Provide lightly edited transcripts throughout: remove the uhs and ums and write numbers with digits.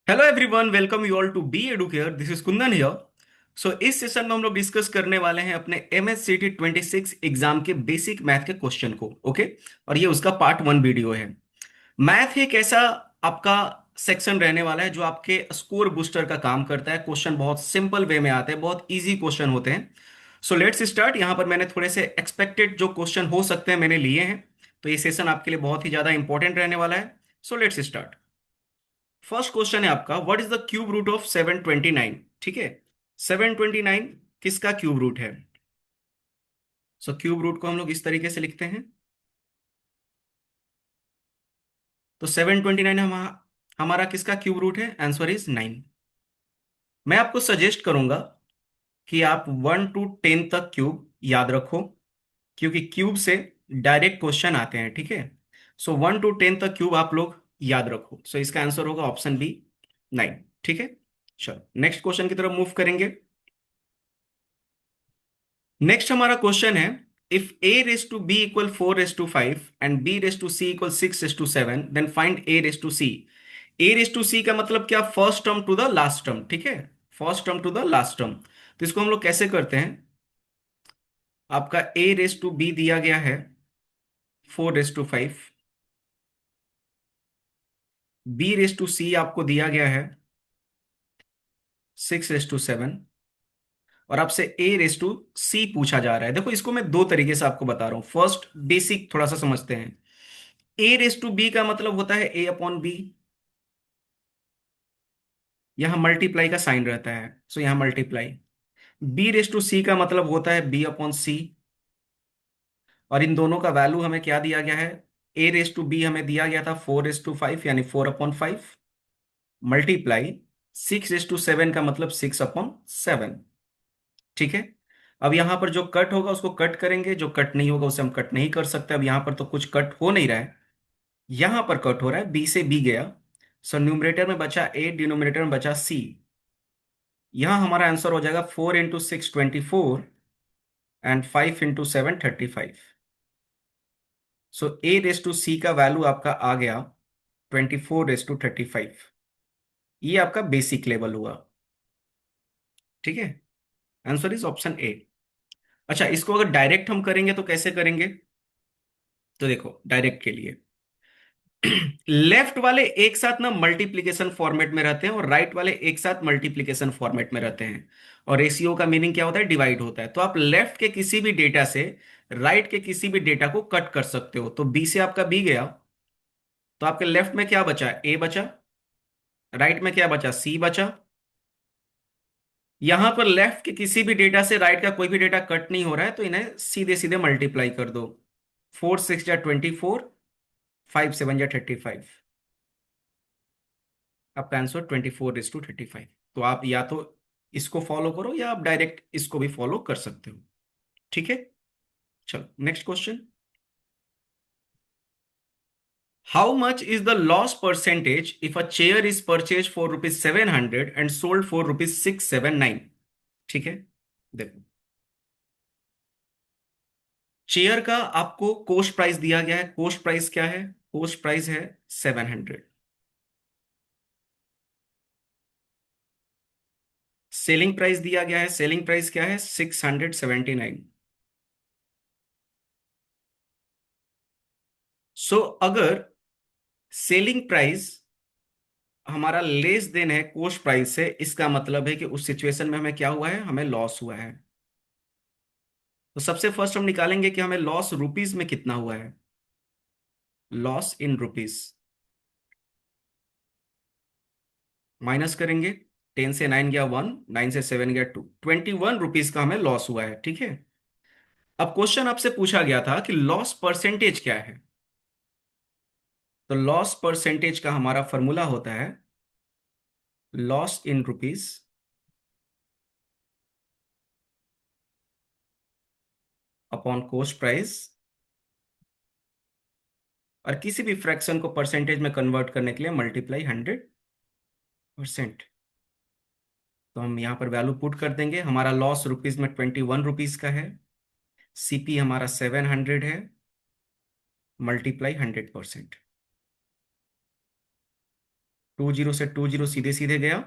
Hello everyone, welcome you all to B Educare. This is Kundan here. So इस session में हम लोग discuss करने वाले हैं अपने MSCT 26 एग्जाम के बेसिक मैथ के क्वेश्चन को। ओके, और ये उसका पार्ट 1 वीडियो है। मैथ एक ऐसा आपका सेक्शन रहने वाला है जो आपके स्कोर बूस्टर का काम करता है। क्वेश्चन बहुत सिंपल वे में आते हैं, बहुत इजी क्वेश्चन होते हैं। सो लेट्स स्टार्ट। यहाँ पर मैंने थोड़े से एक्सपेक्टेड जो क्वेश्चन हो सकते हैं मैंने लिए हैं, तो ये सेशन आपके लिए बहुत ही ज्यादा इंपॉर्टेंट रहने वाला है। So let's start. First question है आपका, what is the cube root of 729? ठीक है, 729 किसका क्यूब रूट है? सो क्यूब रूट को हम लोग इस तरीके से लिखते हैं। तो 729 हमारा किसका क्यूब रूट है? Answer is 9। मैं आपको सजेस्ट करूंगा कि आप 1 to 10 तक क्यूब याद रखो, क्योंकि क्यूब से डायरेक्ट क्वेश्चन आते हैं। ठीक है, सो 1 to 10 तक क्यूब आप लोग याद रखो। सो इसका आंसर होगा ऑप्शन बी, 9। ठीक है, चलो नेक्स्ट क्वेश्चन की तरफ मूव करेंगे। नेक्स्ट हमारा क्वेश्चन है, if a ratio B equal 4 raise to 5 and b ratio C equal 6 ratio 7, then find a ratio C. a ratio C का मतलब क्या? First term to the last term. ठीक है, first term to the last term. तो इसको हम लोग कैसे करते हैं? आपका a रेस टू बी दिया गया है 4 raise to 5, b ratio C आपको दिया गया है 6 रेस टू 7, और आपसे a रेस टू सी पूछा जा रहा है। देखो, इसको मैं दो तरीके से आपको बता रहा हूं। फर्स्ट बेसिक थोड़ा सा समझते हैं। ए रेस टू बी का मतलब होता है a/b। यहां मल्टीप्लाई का साइन रहता है, सो यहां multiply. B raise to C का मतलब होता है b/c। और इन दोनों का वैल्यू हमें क्या दिया गया है? ए रेस टू बी हमें दिया गया था 4 रेस टू 5, यानी 4/5 मल्टीप्लाई 6 रेस टू 7 का मतलब 6/7। ठीक है, अब यहां पर जो कट होगा उसको कट करेंगे, जो कट नहीं होगा उसे हम कट नहीं कर सकते। अब यहां पर तो कुछ कट हो नहीं रहा है, यहां पर कट हो रहा है, बी से बी गया। सो न्यूमरेटर में बचा ए, डिनोमिनेटर में बचा सी। यहां हमारा आंसर हो जाएगा 4 × 6 24 and 5 × 7 35। So A ratio C का वैल्यू आपका आ गया 24 रेस टू 35। ये आपका बेसिक लेवल हुआ। ठीक है, आंसर इज ऑप्शन ए। अच्छा, इसको अगर डायरेक्ट हम करेंगे तो कैसे करेंगे? तो देखो, डायरेक्ट के लिए लेफ्ट वाले एक साथ ना मल्टीप्लिकेशन फॉर्मेट में रहते हैं और राइट वाले एक साथ मल्टीप्लिकेशन फॉर्मेट में रहते हैं। और रेशियो का मीनिंग क्या होता है? डिवाइड होता है। तो आप लेफ्ट के किसी भी डेटा से राइट के किसी भी डेटा को कट कर सकते हो। तो बी से आपका बी गया, तो आपके लेफ्ट में क्या बचा? ए बचा। राइट में क्या बचा? सी बचा। यहां पर लेफ्ट के किसी भी डेटा से राइट का कोई भी डेटा कट नहीं हो रहा है, तो इन्हें सीधे सीधे मल्टीप्लाई कर दो। 4 6 × 24, 5 7 × 35। आपका आंसर 24 रेस टू 35। तो आप या तो इसको फॉलो करो या आप डायरेक्ट इसको भी फॉलो कर सकते हो। ठीक है, चलो next question. How much is the loss percentage if a chair is purchase for rupees 700 and sold for rupees 679? ठीक है, देखो, चेयर का आपको कोस्ट प्राइस दिया गया है। कोस्ट प्राइस क्या है? कोस्ट प्राइस है 700। सेलिंग प्राइस दिया गया है। सेलिंग प्राइस क्या है? 679। सो अगर सेलिंग प्राइस हमारा लेस देन है कोस्ट प्राइस से, इसका मतलब है कि उस सिचुएशन में हमें क्या हुआ है? हमें लॉस हुआ है। तो सबसे फर्स्ट हम निकालेंगे कि हमें लॉस रुपीस में कितना हुआ है। लॉस इन रुपीस माइनस करेंगे। 10 से 9 गया 1, 9 से 7 गया 2, 21 रुपीज का हमें लॉस हुआ है। ठीक है, अब क्वेश्चन आपसे पूछा गया था कि लॉस परसेंटेज क्या है। तो लॉस परसेंटेज का हमारा फॉर्मूला होता है loss in rupees upon coast price, और किसी भी फ्रैक्शन को परसेंटेज में कन्वर्ट करने के लिए मल्टीप्लाई 100%। तो हम यहाँ पर वैल्यू पुट कर देंगे। हमारा लॉस रुपीज में 21 रुपीज का है, सीपी हमारा 700 है, मल्टीप्लाई 100%। 20 से 20 सीधे सीधे गया।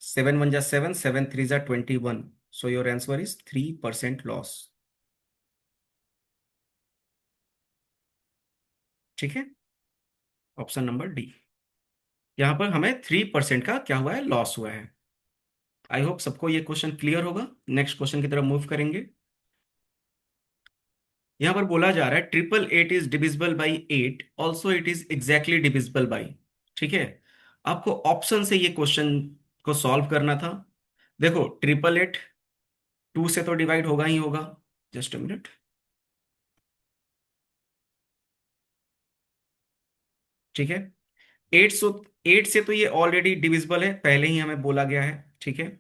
7 1 जा 7, 7 3 जा 21। सो योर आंसर इज 3% लॉस। ठीक है, ऑप्शन नंबर डी। यहां पर हमें 3% का क्या हुआ है, लॉस हुआ है। आई होप सबको ये क्वेश्चन क्लियर होगा। नेक्स्ट क्वेश्चन की तरफ मूव करेंगे। यहां पर बोला जा रहा है triple eight is divisible by 8, also it is exactly divisible by. ठीक है, आपको ऑप्शन से ये क्वेश्चन को सॉल्व करना था। देखो ट्रिपल एट 2 से तो डिवाइड होगा ही होगा। Just a minute. ठीक है, 8 से तो ये ऑलरेडी डिविजिबल है, पहले ही हमें बोला गया है। ठीक है,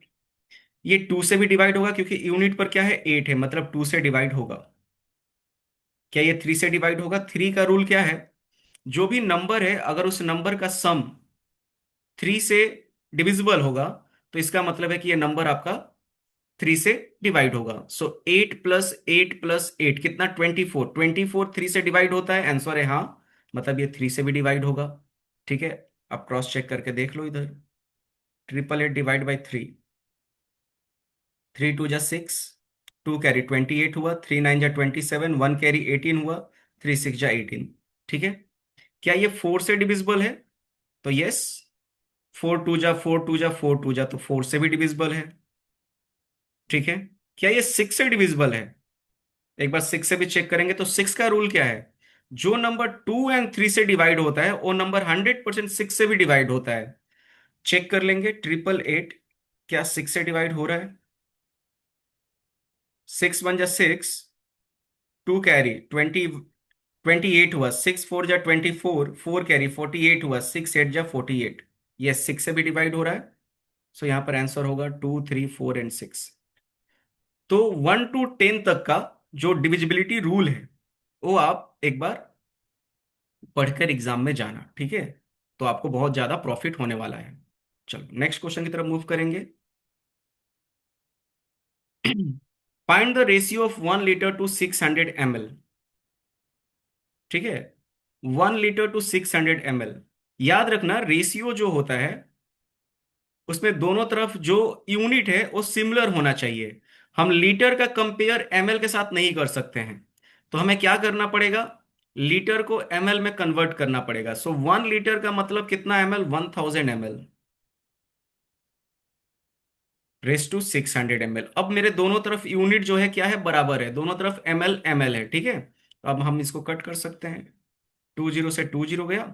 ये 2 से भी डिवाइड होगा क्योंकि यूनिट पर क्या है, 8 है, मतलब 2 से डिवाइड होगा। क्या ये 3 से डिवाइड होगा? 3 का रूल क्या है, जो भी नंबर है अगर उस नंबर का सम 3 से डिविजिबल होगा तो इसका मतलब है कि ये नंबर आपका 3 से डिवाइड होगा। सो 8 + 8 + 8 कितना, 24। 24 3 से डिवाइड होता है, आंसर है हाँ, मतलब ये 3 से भी डिवाइड होगा। ठीक है, आप क्रॉस चेक करके देख लो इधर। ट्रिपल एट डिवाइड बाई 3, 3 2 जा 6, 2 कैरी 28 हुआ, 3 9 जा 27, 1 कैरी 18 हुआ, 3 6 जा 18। ठीक है, क्या ये 4 से डिविजिबल है? तो यस, 4 2 जा 4 2 जा 4 2 जा, तो 4 से भी डिविजिबल है। ठीक है, क्या ये 6 से डिविजिबल है? एक बार 6 से भी चेक करेंगे। तो 6 का रूल क्या है, जो नंबर 2 और 3 से डिवाइड होता है वो नंबर 100% 6 से भी डिवाइड होता है। चेक कर लेंगे, ट्रिपल एट क्या 6 से डिवाइड हो रहा है? 6 1 जा 6, 2 कैरी 28 हुआ, 6 4 जा 24, 4 कैरी 48 हुआ, 6 8 जा 48। ये 6 से भी डिवाइड हो रहा है। सो यहां पर आंसर होगा 2 3 4 एंड 6। तो 1 to 10 तक का जो डिविजिबिलिटी रूल है वो आप एक बार पढ़कर एग्जाम में जाना। ठीक है, तो आपको बहुत ज्यादा प्रॉफिट होने वाला है। चलो नेक्स्ट क्वेश्चन की तरफ मूव करेंगे। Find the ratio of 1 litre to 600 ml। ठीक है, 1 लीटर टू 600 ml। याद रखना रेशियो जो होता है उसमें दोनों तरफ जो यूनिट है वो सिमिलर होना चाहिए। हम लीटर का कंपेयर एमएल के साथ नहीं कर सकते हैं। तो हमें क्या करना पड़ेगा, लीटर को एमएल में कन्वर्ट करना पड़ेगा। सो 1 लीटर का मतलब कितना एमएल, 1000 ml रेस टू 600 ml। अब मेरे दोनों तरफ यूनिट जो है क्या है, बराबर है, दोनों तरफ एमएल एमएल है। ठीक है, तो अब हम इसको कट कर सकते हैं। 2 0 से 2 0 गया,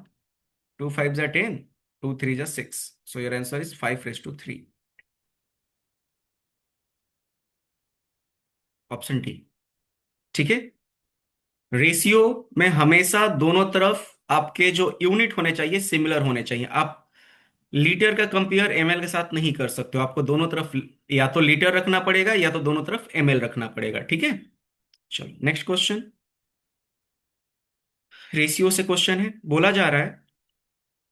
2 5 जा 10, 2 3 जा 6। सो योर आंसर इज 5 रेस टू 3। Option D. ठीक है, रेशियो में हमेशा दोनों तरफ आपके जो यूनिट होने चाहिए सिमिलर होने चाहिए। आप लीटर का कंपेयर एमएल के साथ नहीं कर सकते हो, आपको दोनों तरफ या तो लीटर रखना पड़ेगा या तो दोनों तरफ एमएल रखना पड़ेगा। ठीक है, चलो नेक्स्ट क्वेश्चन। रेशियो से क्वेश्चन है, बोला जा रहा है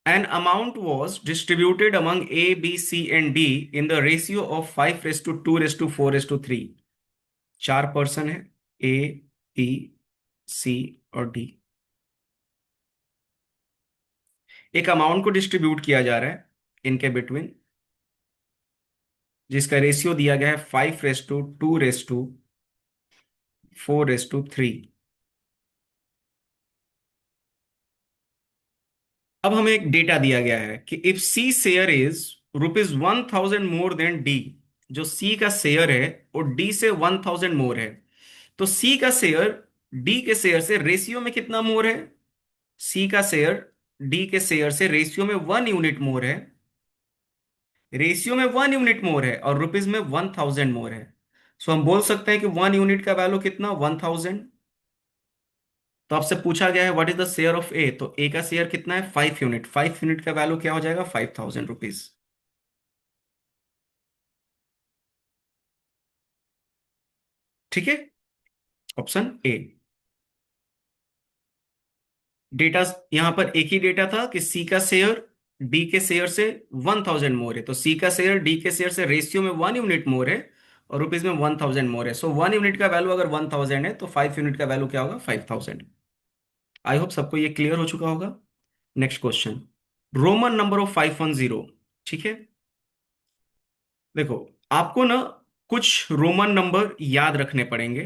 an amount was distributed among A B C and D in the ratio of 5 रेस टू 2 रेस टू 4 रेस टू 3। 4 पर्सन है, ए बी सी और डी। एक अमाउंट को डिस्ट्रीब्यूट किया जा रहा है इनके बिटवीन, जिसका रेशियो दिया गया है 5 रेस टू 2 रेस टू 4 रेस टू 3। अब हमें एक डेटा दिया गया है कि if C share is rupees 1000 more than D. जो सी का शेयर है वो डी से 1000 मोर है। तो सी का शेयर डी के शेयर से रेशियो में कितना मोर है? सी का शेयर डी के शेयर से रेशियो में 1 यूनिट मोर है। रेशियो में 1 यूनिट मोर है और रुपीज में 1000 मोर है। सो हम बोल सकते हैं कि 1 यूनिट का वैल्यू कितना, 1000। तो आपसे पूछा गया है what is the share of A, तो ए का शेयर कितना है, 5 यूनिट। 5 यूनिट का वैल्यू क्या हो जाएगा, 5000 रुपीज। ठीक है, ऑप्शन ए। डेटा यहां पर एक ही डेटा था कि सी का शेयर डी के शेयर से 1000 मोर है, तो सी का शेयर डी के शेयर से रेशियो में 1 यूनिट मोर है और रुपीज में 1000 मोर है। सो 1 यूनिट का वैल्यू अगर 1000 है तो 5 यूनिट का वैल्यू क्या होगा, 5000। आई होप सबको ये क्लियर हो चुका होगा। Next question. Roman number of 510। ठीक है, देखो आपको ना कुछ रोमन नंबर याद रखने पड़ेंगे।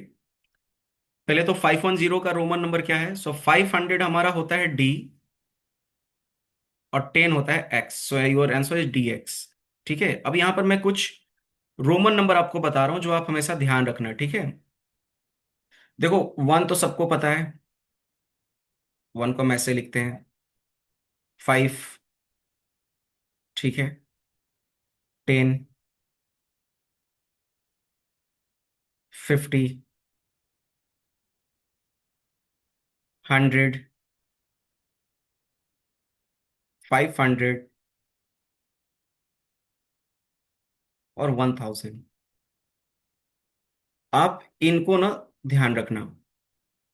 पहले तो 510 का रोमन नंबर क्या है? सो 500 हमारा होता है डी, और 10 होता है x, so your answer is D x. ठीक है, अब यहां पर मैं कुछ रोमन नंबर आपको बता रहा हूं जो आप हमेशा ध्यान रखना, ठीक है। देखो, वन तो सबको पता है, वन को हम ऐसे लिखते हैं। फाइव, ठीक है। 10, 50, 100, 500 और 1000। आप इनको ना ध्यान रखना,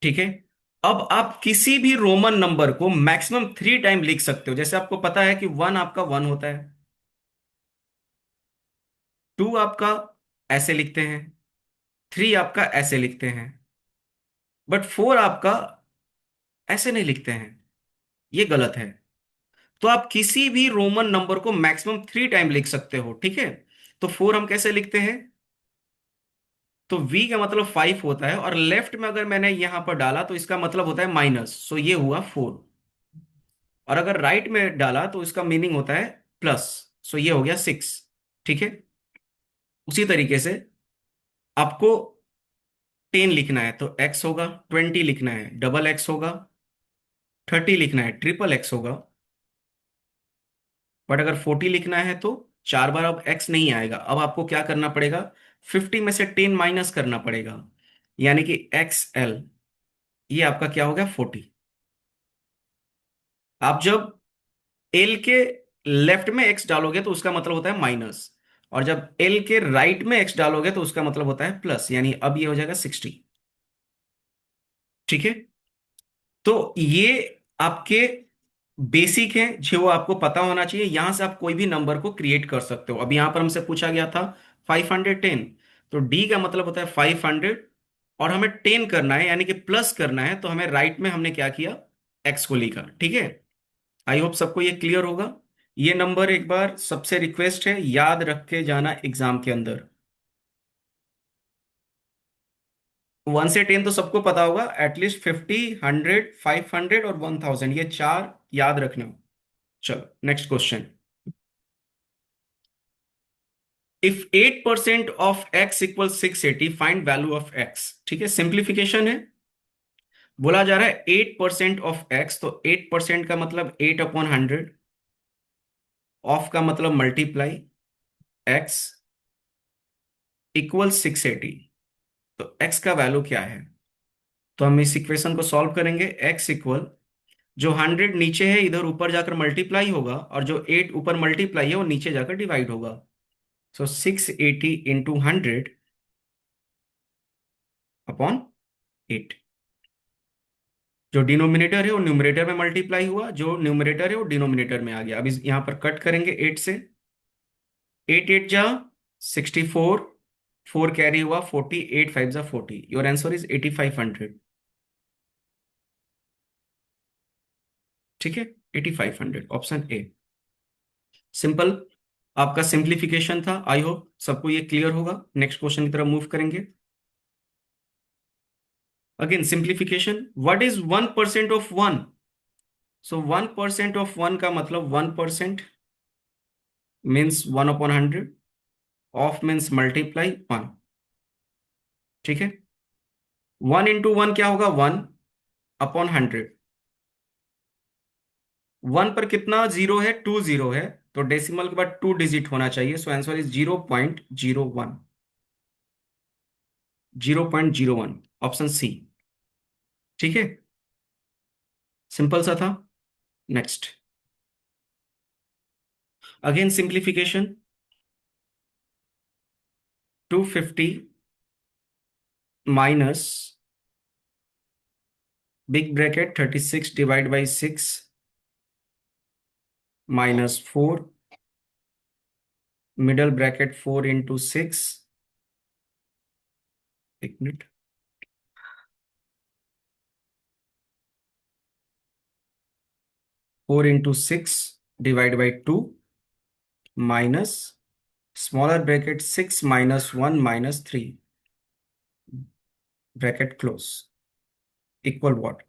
ठीक है। अब आप किसी भी रोमन नंबर को मैक्सिमम 3 टाइम लिख सकते हो। जैसे आपको पता है कि वन आपका वन होता है, टू आपका ऐसे लिखते हैं, थ्री आपका ऐसे लिखते हैं, बट फोर आपका ऐसे नहीं लिखते हैं, ये गलत है। तो आप किसी भी रोमन नंबर को मैक्सिमम 3 टाइम लिख सकते हो, ठीक है। तो फोर हम कैसे लिखते हैं? तो वी का मतलब 5 होता है, और लेफ्ट में अगर मैंने यहां पर डाला तो इसका मतलब होता है माइनस, सो ये हुआ 4। और अगर राइट में डाला तो इसका मीनिंग होता है प्लस, सो ये हो गया 6। ठीक है, उसी तरीके से आपको 10 लिखना है तो एक्स होगा, 20 लिखना है डबल एक्स होगा, 30 लिखना है ट्रिपल एक्स होगा, बट अगर 40 लिखना है तो 4 बार अब एक्स नहीं आएगा। अब आपको क्या करना पड़ेगा? 50 में से 10 माइनस करना पड़ेगा, यानी कि एक्स एल, ये आपका क्या हो गया? 40। आप जब एल के लेफ्ट में एक्स डालोगे तो उसका मतलब होता है माइनस, और जब एल के राइट में एक्स डालोगे तो उसका मतलब होता है प्लस, यानी अब ये हो जाएगा 60। ठीक है, तो ये आपके बेसिक है जो आपको पता होना चाहिए। यहां से आप कोई भी नंबर को क्रिएट कर सकते हो। अब यहां पर हमसे पूछा गया था 510, तो डी का मतलब होता है 500, और हमें 10 करना है यानी कि प्लस करना है, तो हमें राइट में हमने क्या किया? एक्स को लिखा, ठीक है। आई होप सबको ये क्लियर होगा। ये नंबर एक बार सबसे रिक्वेस्ट है याद रख के जाना एग्जाम के अंदर। 1 से 10 तो सबको पता होगा, एटलीस्ट 50, 100, 500 और 1000, ये चार याद रखना। चलो next question. If 8% of x equal 680, find value of x. ठीक है, सिंप्लीफिकेशन है। बोला जा रहा है 8% ऑफ एक्स, तो 8% का मतलब 8/100, ऑफ का मतलब मल्टीप्लाई, एक्स इक्वल 680। तो एक्स का वैल्यू क्या है? तो हम इस इक्वेशन को सॉल्व करेंगे। एक्स इक्वल, जो 100 नीचे है इधर ऊपर जाकर मल्टीप्लाई होगा, और जो 8 ऊपर मल्टीप्लाई है वो नीचे जाकर डिवाइड होगा। सो 680 इंटू 100 अपॉन 8। जो डिनोमिनेटर है वो न्यूमरेटर में मल्टीप्लाई हुआ, जो न्यूमरेटर है वो डिनोमिनेटर में आ गया। अब इस यहां पर कट करेंगे 8 से। 8 8 जा 64, 4 कैरी हुआ 40, 8 5 जा 40। Your answer is 8500। ठीक है, 8500 ऑप्शन ए। सिंपल, आपका सिंप्लीफिकेशन था। आई होप सबको ये क्लियर होगा। नेक्स्ट क्वेश्चन की तरफ मूव करेंगे। Again simplification, what is 1% of one? So 1% of one का मतलब 1% मीन्स 1/100, ऑफ मीन्स मल्टीप्लाई 1। ठीक है, 1 इंटू 1 क्या होगा? 1/100। वन पर कितना जीरो है? 2 जीरो है, तो डेसिमल के बाद 2 डिजिट होना चाहिए। So answer is 0.01। 0.01 option C. ठीक है, सिंपल सा था। Next, again simplification. 250 minus big bracket 36 divide by 6 minus 4, middle bracket 4 into 6। एक minute, 4 into 6 divide by 2 minus smaller bracket 6 minus 1 minus 3 bracket close equal what.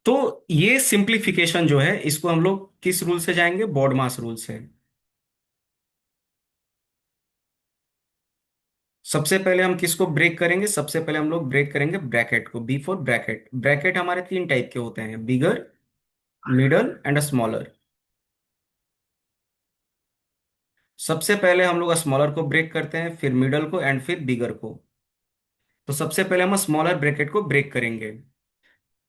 तो ये simplification जो है इसको हम लोग किस रूल से जाएंगे, बॉडमास रूल से। सबसे पहले हम किसको ब्रेक करेंगे, सबसे पहले हम लोग ब्रेक करेंगे ब्रैकेट को, बी फॉर ब्रैकेट। ब्रैकेट हमारे तीन टाइप के होते हैं, बिगर, मिडल एंड स्मॉलर। सबसे पहले हम लोग स्मॉलर को ब्रेक करते हैं, फिर मिडल को एंड फिर बिगर को। तो सबसे पहले हम स्मॉलर ब्रैकेट को ब्रेक करेंगे।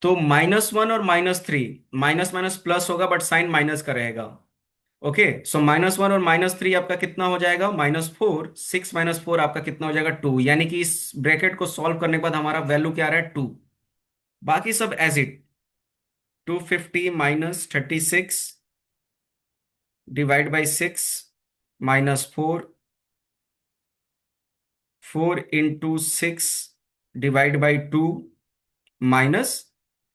तो -1 और -3, माइनस माइनस प्लस होगा बट साइन माइनस का रहेगा। ओके, सो -1 और -3 आपका कितना हो जाएगा, -4। 6 -4 आपका कितना हो जाएगा, 2। यानी कि इस ब्रैकेट को सॉल्व करने के बाद हमारा वैल्यू क्या आ रहा है, 2। बाकी सब as it. 250 minus 36 divide by 6 -4, 4 × 6 divide by 2 minus,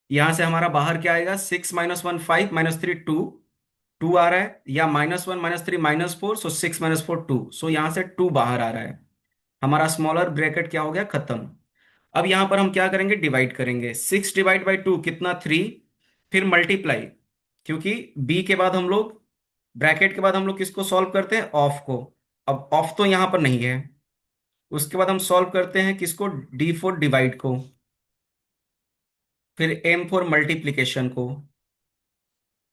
यहां से हमारा बाहर क्या आएगा, 6 -1 5 -3 2, 2 आ रहा है, या -1 -3 -4, सो 6 -4 2, सो यहां से 2 बाहर आ रहा है। हमारा स्मॉलर ब्रैकेट क्या हो गया, खत्म। अब यहां पर हम क्या करेंगे, डिवाइड करेंगे। 6 डिवाइड बाई 2 कितना, 3। फिर मल्टीप्लाई, क्योंकि बी के बाद हम लोग, ब्रैकेट के बाद हम लोग किसको सॉल्व करते हैं, ऑफ को। अब ऑफ तो यहां पर नहीं है। उसके बाद हम सॉल्व करते हैं किसको, डी फॉर डिवाइड को, फिर एम फॉर मल्टीप्लीकेशन को,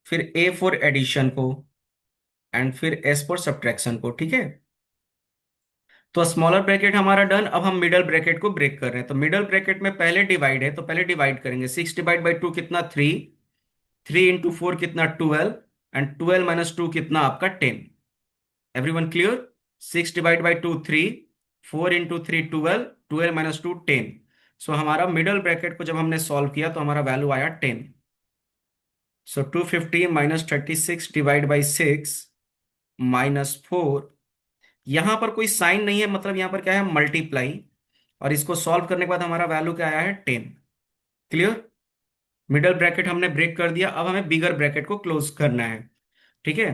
फिर ए फॉर एडिशन को, एंड फिर एस फॉर सब्ट्रैक्शन को। ठीक है, तो स्मॉलर ब्रैकेट हमारा डन। अब हम मिडल ब्रैकेट को ब्रेक कर रहे हैं। तो मिडल ब्रैकेट में पहले डिवाइड है, तो पहले डिवाइड करेंगे। 6 डिवाइड बाई 2 कितना, 3। 3 × 4 कितना, 12। एंड 12 - 2 कितना आपका, 10। Everyone clear. 6 divide by 2 3, 4 × 3 12, 12 - 2 10। सो हमारा मिडल ब्रैकेट को जब हमने सॉल्व किया तो हमारा वैल्यू आया 10। सो 250 माइनस 36 डिवाइड बाई 6 -4। यहां पर कोई साइन नहीं है, मतलब यहां पर क्या है, मल्टीप्लाई। और इसको सॉल्व करने के बाद हमारा वैल्यू क्या आया है, 10। क्लियर। मिडल ब्रैकेट हमने ब्रेक कर दिया, अब हमें बिगर ब्रैकेट को क्लोज करना है। ठीक है,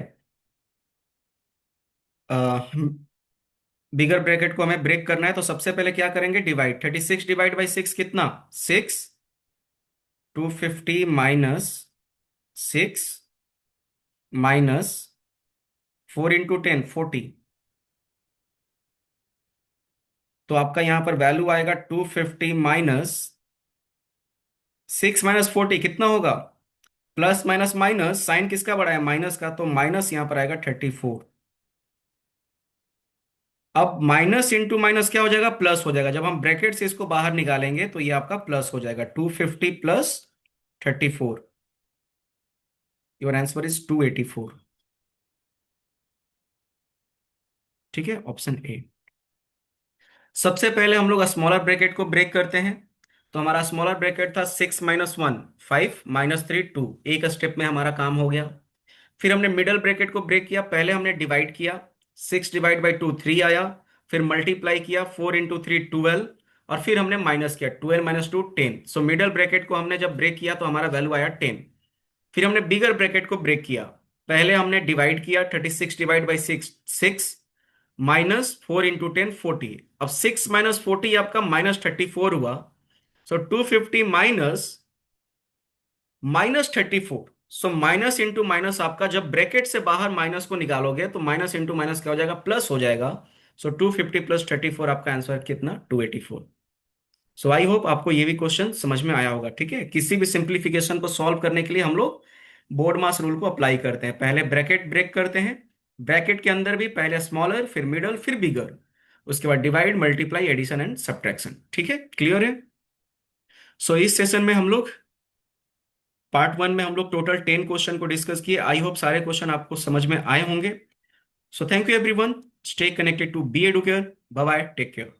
बिगर ब्रैकेट को हमें ब्रेक करना है, तो सबसे पहले क्या करेंगे, डिवाइड। 36 डिवाइड बाई 6 कितना, 6। 250 माइनस 6 माइनस 4 × 10 40। तो आपका यहां पर वैल्यू आएगा 250 माइनस 6 - 40 कितना होगा, प्लस माइनस माइनस, साइन किसका बड़ा है, माइनस का, तो माइनस यहां पर आएगा 34। अब माइनस इंटू माइनस क्या हो जाएगा, प्लस हो जाएगा। जब हम ब्रैकेट से इसको बाहर निकालेंगे तो ये आपका प्लस हो जाएगा, 250 प्लस 34। Your answer is 284। ठीक है, ऑप्शन ए। सबसे पहले हम लोग स्मॉलर ब्रैकेट को ब्रेक करते हैं। तो हमारा स्मॉलर ब्रैकेट था 6 -1 5 -3 2, एक स्टेप में हमारा काम हो गया। फिर हमने मिडल ब्रैकेट को ब्रेक किया, पहले हमने डिवाइड किया। 6 डिवाइड बाई 2 3 आया। फिर मल्टीप्लाई किया, 4 × 3 12। और फिर हमने माइनस किया, 12 - 2 10। सो मिडल ब्रैकेट को हमने जब ब्रेक किया तो हमारा वैल्यू आया 10। फिर हमने बिगर ब्रैकेट को ब्रेक किया, पहले हमने डिवाइड किया। 36 डिवाइड बाई 6 6 -4 × 10 40। अब 6 - 40 आपका -34 हुआ। सो 250 minus -34। So minus into minus आपका, जब ब्रैकेट से बाहर माइनस को निकालोगे तो माइनस इंटू माइनस क्या हो जाएगा, प्लस हो जाएगा। सो 250 प्लस 34 आपका आंसर कितना, 284। सो आई होप आपको ये भी क्वेश्चन समझ में आया होगा। ठीक है, किसी भी सिंप्लीफिकेशन को सॉल्व करने के लिए हम लोग बोर्ड मास रूल को अप्लाई करते हैं। पहले ब्रैकेट ब्रेक करते हैं, ब्रैकेट के अंदर भी पहले स्मॉलर, फिर मिडल, फिर बिगर, उसके बाद divide, multiply, addition and subtraction. ठीक है, क्लियर है। सो इस सेशन में हम लोग, पार्ट 1 में हम लोग टोटल 10 क्वेश्चन को डिस्कस किए। आई होप सारे क्वेश्चन आपको समझ में आए होंगे। So thank you everyone, stay connected to B Educare. Bye bye, take care.